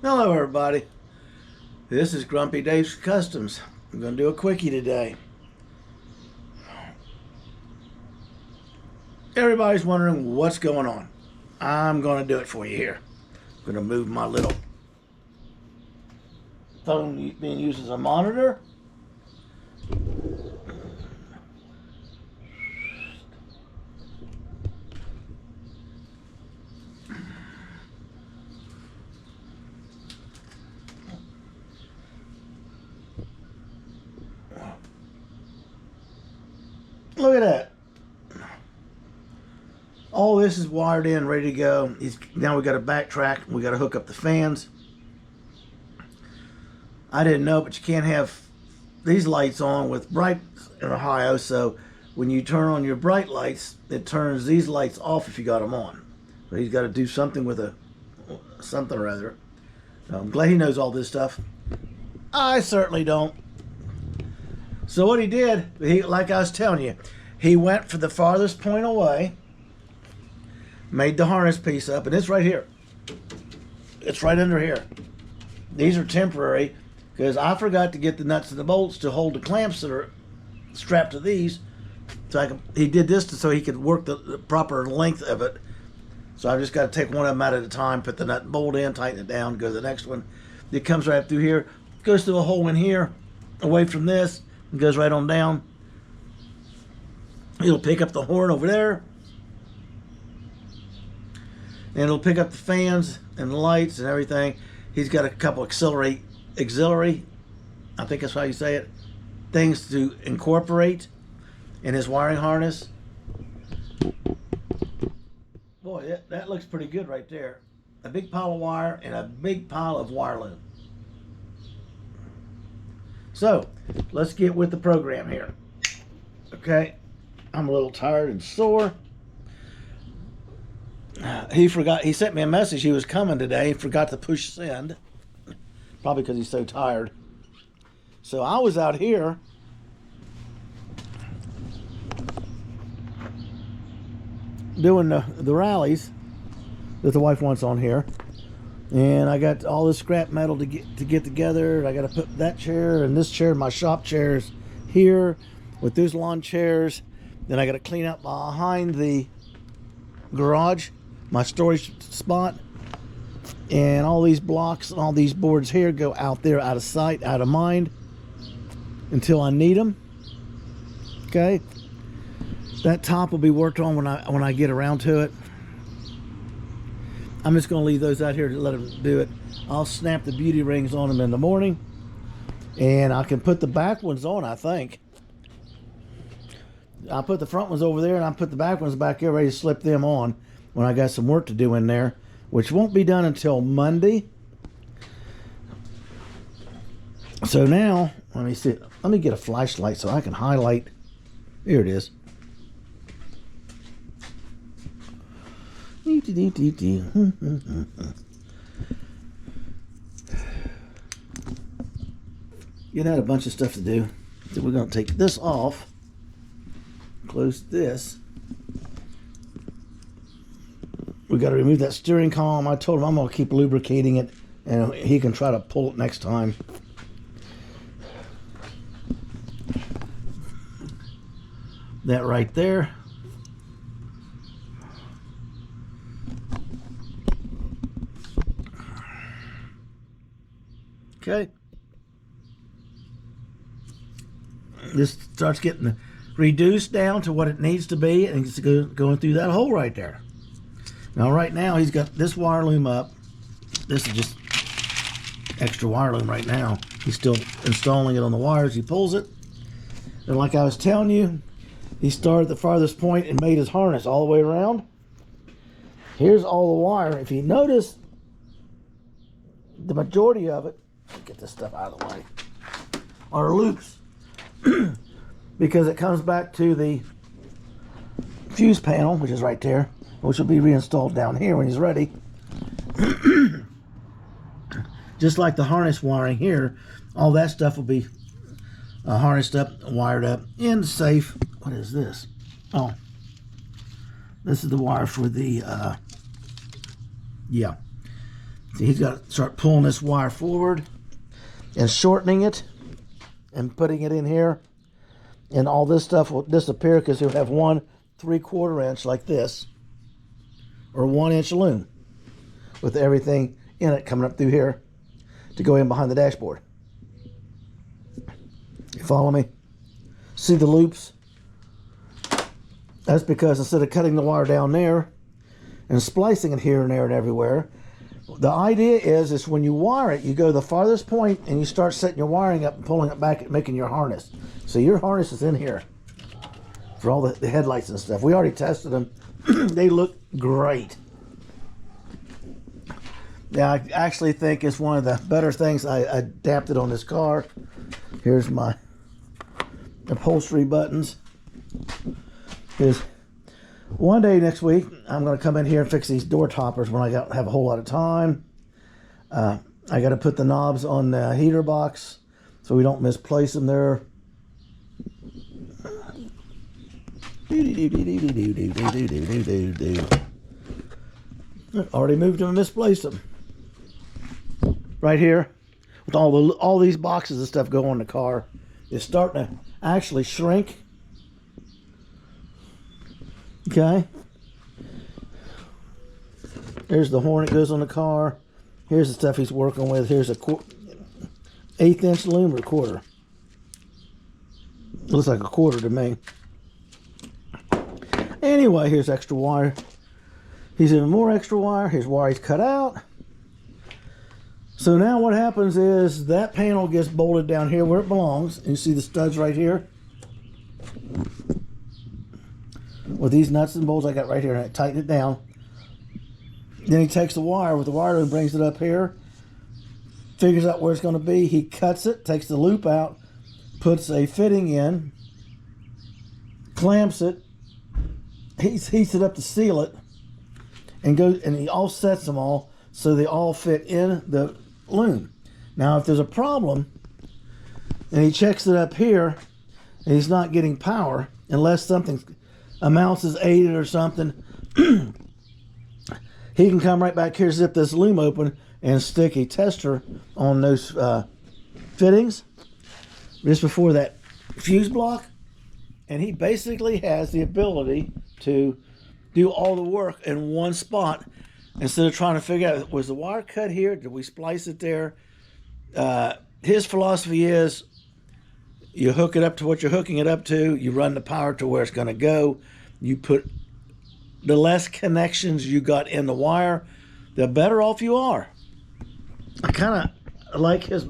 Hello everybody, this is Grumpy Dave's Customs. I'm going to do a quickie today. Everybody's wondering what's going on. I'm going to do it for you here. I'm going to move my little phone being used as a monitor. Look at that. All this is wired in, ready to go. Now we got to backtrack. We got to hook up the fans. I didn't know, but you can't have these lights on with bright in Ohio. So when you turn on your bright lights, it turns these lights off if you got them on. So he's got to do something with something or other. I'm glad he knows all this stuff. I certainly don't. So what he did, like I was telling you, he went for the farthest point away, made the harness piece up, and it's right here. It's right under here. These are temporary because I forgot to get the nuts and the bolts to hold the clamps that are strapped to these. So he did this so he could work the proper length of it. So I've just got to take one of them out at a time, put the nut and bolt in, tighten it down, go to the next one. It comes right through here, goes through a hole in here, away from this, and goes right on down. It'll pick up the horn over there, and it'll pick up the fans and the lights and everything. He's got a couple auxiliary, I think that's how you say it, things to incorporate in his wiring harness. Boy, that looks pretty good right there. A big pile of wire and a big pile of wire loom. So, let's get with the program here. Okay, I'm a little tired and sore. He sent me a message he was coming today. He forgot to push send. Probably because he's so tired. So I was out here doing the rallies that the wife wants on here. And I got all this scrap metal to get together. I got to put that chair and this chair, my shop chairs here with those lawn chairs. Then I got to clean up behind the garage, my storage spot. And all these blocks and all these boards here go out there, out of sight, out of mind, until I need them. Okay. That top will be worked on when I get around to it. I'm just going to leave those out here to let them do it. I'll snap the beauty rings on them in the morning. And I can put the back ones on, I think. I'll put the front ones over there, and I'll put the back ones back here ready to slip them on when I got some work to do in there, which won't be done until Monday. So now, let me see. Let me get a flashlight so I can highlight. Here it is. You had a bunch of stuff to do. So we're going to take this off, close this. We got to remove that steering column. I told him I'm going to keep lubricating it, and he can try to pull it next time. That right there. Okay. This starts getting reduced down to what it needs to be, and it's going through that hole right there. Now, right now, he's got this wire loom up. This is just extra wire loom right now. He's still installing it on the wires. He pulls it. And like I was telling you, he started at the farthest point and made his harness all the way around. Here's all the wire. If you notice, the majority of it, get this stuff out of the way, are loops. Because it comes back to the fuse panel, which is right there, which will be reinstalled down here when he's ready. Just like the harness wiring here, all that stuff will be harnessed up, wired up, and safe. What is this? Oh, this is the wire for the, See, he's got to start pulling this wire forward and shortening it and putting it in here. And all this stuff will disappear because he'll have 1 3/4 inch like this, or 1 inch loom with everything in it coming up through here to go in behind the dashboard. You follow me? See the loops? That's because instead of cutting the wire down there and splicing it here and there and everywhere, the idea is when you wire it, you go to the farthest point and you start setting your wiring up and pulling it back and making your harness. So your harness is in here for all the headlights and stuff. We already tested them. They look great. Yeah, I actually think it's one of the better things I adapted on this car. Here's my upholstery buttons. Is one day next week I'm going to come in here and fix these door toppers when I have a whole lot of time. I got to put the knobs on the heater box so we don't misplace them there. Already moved them and misplaced them. Right here, with all these boxes of stuff go on the car, it's starting to actually shrink. Okay. There's the horn that goes on the car. Here's the stuff he's working with. Here's a 1/8 inch loom or 1/4. Looks like a 1/4 to me. Anyway, here's extra wire. He's even more extra wire. His wire he's cut out. So now what happens is that panel gets bolted down here where it belongs. And you see the studs right here? With these nuts and bolts I got right here, and I tighten it down. Then he takes the wire with the wire and brings it up here, figures out where it's going to be. He cuts it, takes the loop out, puts a fitting in, clamps it, heats it up to seal it, and he offsets them all so they all fit in the loom. Now, if there's a problem, and he checks it up here, and he's not getting power, unless a mouse is aided or something, he can come right back here, zip this loom open, and stick a tester on those fittings just before that fuse block. And he basically has the ability to do all the work in one spot instead of trying to figure out, was the wire cut here? Did we splice it there? His philosophy is you hook it up to what you're hooking it up to. You run the power to where it's going to go. You put the less connections you got in the wire, the better off you are. I kind of like his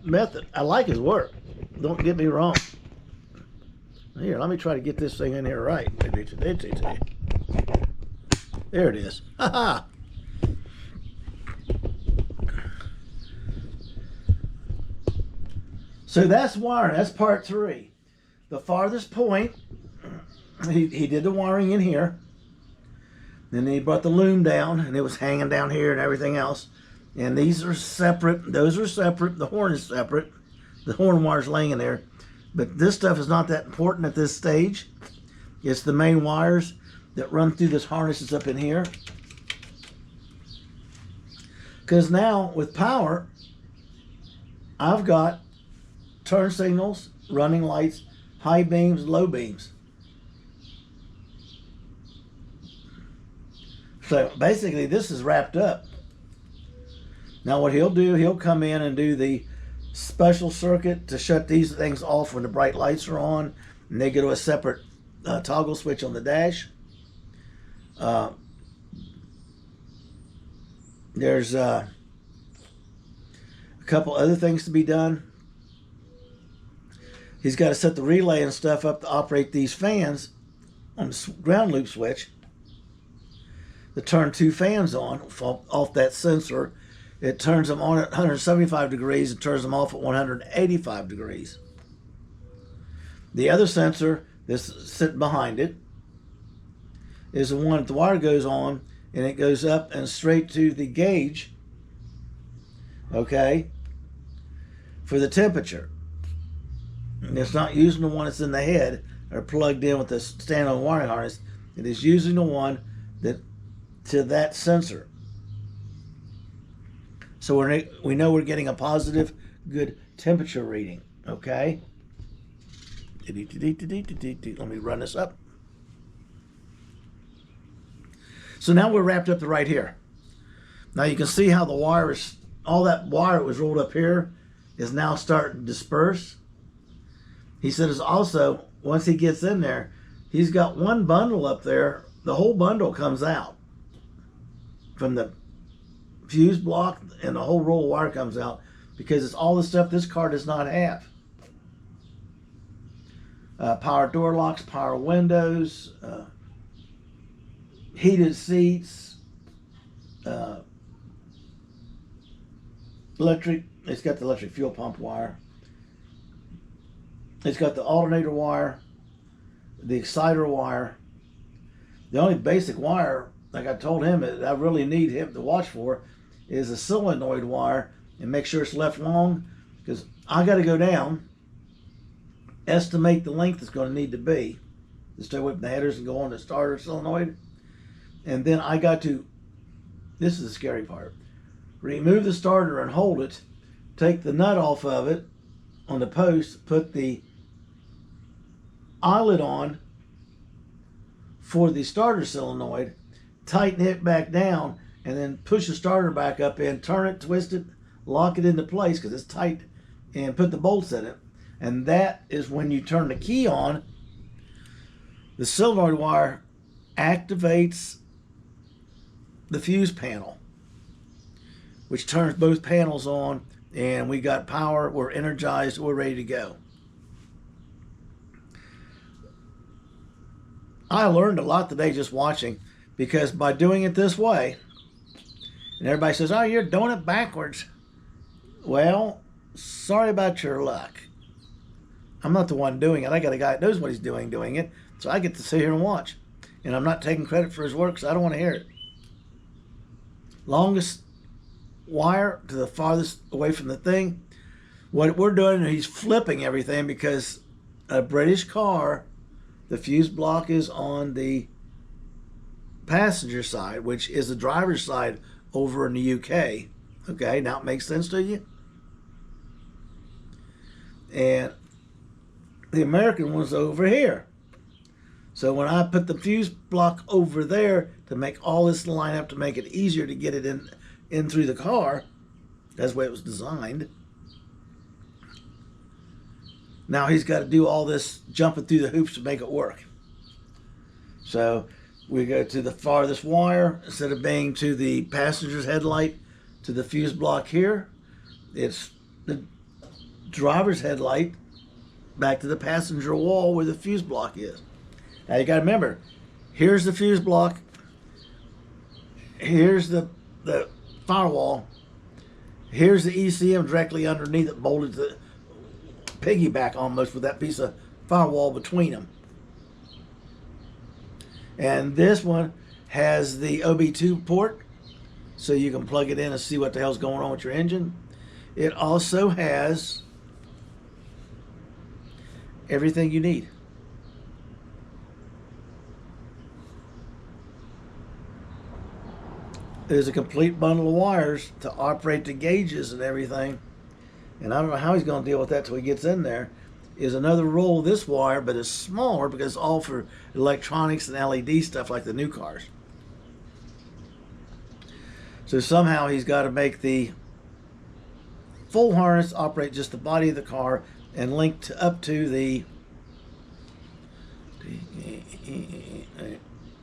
method. I like his work. Don't get me wrong. Here, let me try to get this thing in here right. There it is. Ha ha. So that's wiring. That's part 3. The farthest point, he did the wiring in here. Then he brought the loom down, and it was hanging down here and everything else. And these are separate. Those are separate. The horn is separate. The horn wire's laying in there. But this stuff is not that important at this stage. It's the main wires that run through this harness that's up in here. Because now, with power, I've got turn signals, running lights, high beams, low beams. So basically this is wrapped up. Now what he'll do, he'll come in and do the special circuit to shut these things off when the bright lights are on, and they go to a separate toggle switch on the dash. There's a couple other things to be done. He's got to set the relay and stuff up to operate these fans on the ground loop switch to turn 2 fans on off that sensor. It turns them on at 175 degrees and turns them off at 185 degrees. The other sensor that's sitting behind it is the one that the wire goes on, and it goes up and straight to the gauge, okay, for the temperature. And it's not using the one that's in the head or plugged in with the standalone wiring harness. It is using the one that to that sensor. So we know we're getting a positive, good temperature reading. Okay. Let me run this up. So now we're wrapped up to right here. Now you can see how the wire is, all that wire that was rolled up here is now starting to disperse. He said it's also, once he gets in there, he's got one bundle up there. The whole bundle comes out from the fuse block, and the whole roll of wire comes out because it's all the stuff this car does not have. Power door locks, power windows, heated seats, electric. It's got the electric fuel pump wire. It's got the alternator wire, the exciter wire. The only basic wire, like I told him, that I really need him to watch for is a solenoid wire and make sure it's left long, because I got to go down, estimate the length it's going to need to be to stay away from the headers and go on the starter solenoid. And then I got to, this is the scary part, remove the starter and hold it, take the nut off of it on the post, put the eyelet on for the starter solenoid, tighten it back down, and then push the starter back up in, turn it, twist it, lock it into place because it's tight, and put the bolts in it. And that is when you turn the key on, the solenoid wire activates the fuse panel, which turns both panels on, and we got power, we're energized, we're ready to go. I learned a lot today just watching, because by doing it this way, and everybody says, oh, you're doing it backwards. Well, sorry about your luck. I'm not the one doing it. I got a guy that knows what he's doing it, so I get to sit here and watch. And I'm not taking credit for his work because I don't want to hear it. Longest wire to the farthest away from the thing. What we're doing is he's flipping everything, because a British car, the fuse block is on the passenger side, which is the driver's side over in the UK. Okay, now it makes sense to you? And the American one's over here. So when I put the fuse block over there to make all this line up to make it easier to get it in through the car, that's the way it was designed. Now he's got to do all this jumping through the hoops to make it work. So we go to the farthest wire, instead of being to the passenger's headlight, to the fuse block here. It's the driver's headlight back to the passenger wall where the fuse block is. Now you got to remember, here's the fuse block, here's the firewall, here's the ECM directly underneath it, bolted to piggyback almost with that piece of firewall between them. And this one has the OB2 port, so you can plug it in and see what the hell's going on with your engine. It also has everything you need. There's a complete bundle of wires to operate the gauges and everything. And I don't know how he's going to deal with that till he gets in there. Is another roll of this wire, but it's smaller because it's all for electronics and LED stuff like the new cars. So somehow he's got to make the full harness operate just the body of the car and link up to the